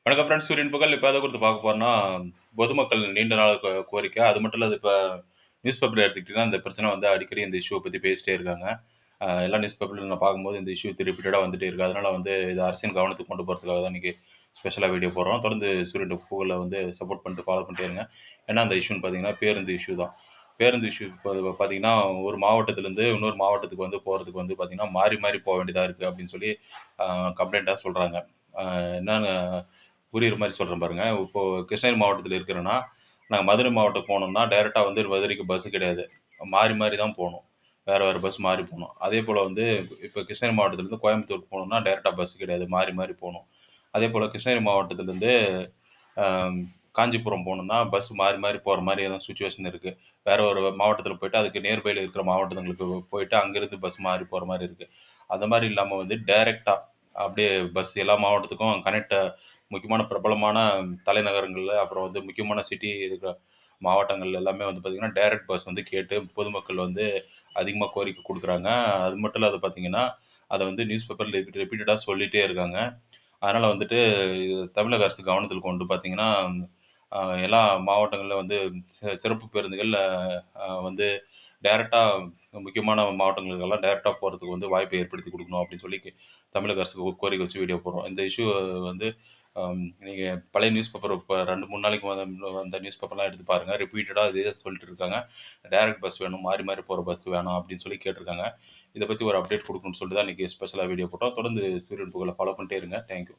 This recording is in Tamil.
வணக்கம் ஃப்ரெண்ட்ஸ். சூரியன் புகழ் இப்போ எதை குறித்து பார்க்க போறோம்னா, பொதுமக்கள் நீண்ட நாள் கோரிக்கை. அது மட்டும் இல்ல, அது இப்ப நியூஸ் பேப்பர்ல எடுத்துக்கிட்டீங்கன்னா, இந்த பிரச்சனை வந்து அடிக்கடி இந்த இஷ்யூவ பத்தி பேசிட்டே இருக்காங்க. எல்லா நியூஸ் பேப்பர்லயும் நான் பார்க்கும்போது இந்த இஷ்யூ ரிப்பீட்டடா வந்துட்டே இருக்கு. அதனால வந்து இது அரசின் கவனத்துக்கு கொண்டு போறதுக்காக தான் இன்னைக்கு ஸ்பெஷலா வீடியோ போடுறோம். தொடர்ந்து சூரியன் புகழ வந்து சப்போர்ட் பண்ணிட்டு ஃபாலோ பண்ணிட்டே இருங்க. ஏன்னா, அந்த இஷ்யூன்னு பார்த்தீங்கன்னா, பேருந்து இஷ்யூ தான். பேருந்து இஷ்யூ இப்ப பார்த்தீங்கன்னா, ஒரு மாவட்டத்திலேருந்து இன்னொரு மாவட்டத்துக்கு வந்து போறதுக்கு வந்து பார்த்தீங்கன்னா, மாறி மாறி போ வேண்டியதா இருக்கு அப்படின்னு சொல்லி கம்ப்ளைண்ட்டா சொல்றாங்க. என்னன்னு புரியிற மாரி சொல்றேன் பாருங்க. இப்போ கிருஷ்ணகிரி மாவட்டத்தில இருக்கிறேன்னா, நாங்க மதுரை மாவட்டம் போனோம்னா, டைரக்ட்டா வந்து மதுரைக்கு பஸ் கிடையாது. மாறி மாறி தான் போணும். வேற வேற பஸ் மாறி போணும். அதேபோல வந்து இப்ப கிருஷ்ணகிரி மாவட்டத்திலருந்து கோயம்புத்தூர் போணும்னா, டைரக்ட்டா பஸ் கிடையாது. மாறி மாறி போணும். அதேபோல கிருஷ்ணகிரி மாவட்டத்திலருந்து அ காஞ்சிபுரம் போணும்னா, பஸ் மாறி மாறி போற மாரியான சிச்சுவேஷன் இருக்கு. வேற ஒரு மாவட்டத்தில போயிட்டு, அதுக்கு நியர்பைல இருக்கிற மாவட்டங்களுக்கு போயிட்டு, அங்கிருந்து பஸ் மாறி போற மாரி இருக்கு. அந்த மாரி இல்லாம வந்து டைரக்ட்டா அப்படியே பஸ் எல்லா மாவட்டத்துக்கும் முக்கியமான பிரபலமான தலைநகரங்கள்ல, அப்புறம் வந்து முக்கியமான சிட்டி இருக்கிற மாவட்டங்கள்ல எல்லாமே வந்து பார்த்தீங்கன்னா, டைரக்ட் பஸ் வந்து கேட்டு பொதுமக்கள் வந்து அதிகமா கோரிக்கை குடுக்குறாங்க. அது மட்டும் இல்லாத பார்த்தீங்கன்னா, அத வந்து நியூஸ் பேப்பர்ல ரிப்பீட்டடா சொல்லிட்டே இருக்காங்க. அதனால வந்துட்டு இது தமிழக அரசு கவனத்தில் கொண்டு பார்த்தீங்கன்னா, அ எல்லா மாவட்டங்கள்ல வந்து சிறப்பு பேருந்துகள் வந்து டைரக்ட்டா முக்கியமான மாவட்டங்களுக்கெல்லாம் டைரக்ட்டா போறதுக்கு வந்து வாய்ப்பை ஏற்படுத்தி குடுக்கணும் அப்படின்னு சொல்லி தமிழக அரசுக்கு கோரிக்கை வச்சு வீடியோ போடுறோம். இந்த இஷ்யூ வந்து நீங்க பழைய நியூஸ் பேப்பர் இப்ப 2, 3 நாளைக்கு வந்த நியூஸ் பேப்பர்லாம் எடுத்து பாருங்க. ரிப்பீட்டடா இதே சொல்லிட்டு இருக்காங்க. டைரக்ட் பஸ் வேணும், மாறி மாறி போற பஸ் வேணும் அப்படின்னு சொல்லி கேட்டிருக்காங்க. இத பத்தி ஒரு அப்டேட் குடுக்கணும்னு சொல்லிட்டு தான் இன்னைக்கு ஸ்பெஷலா வீடியோ போட்டோம். தொடர்ந்து சூரியன் புகழ ஃபாலோ பண்ணிட்டே இருங்க. Thank you.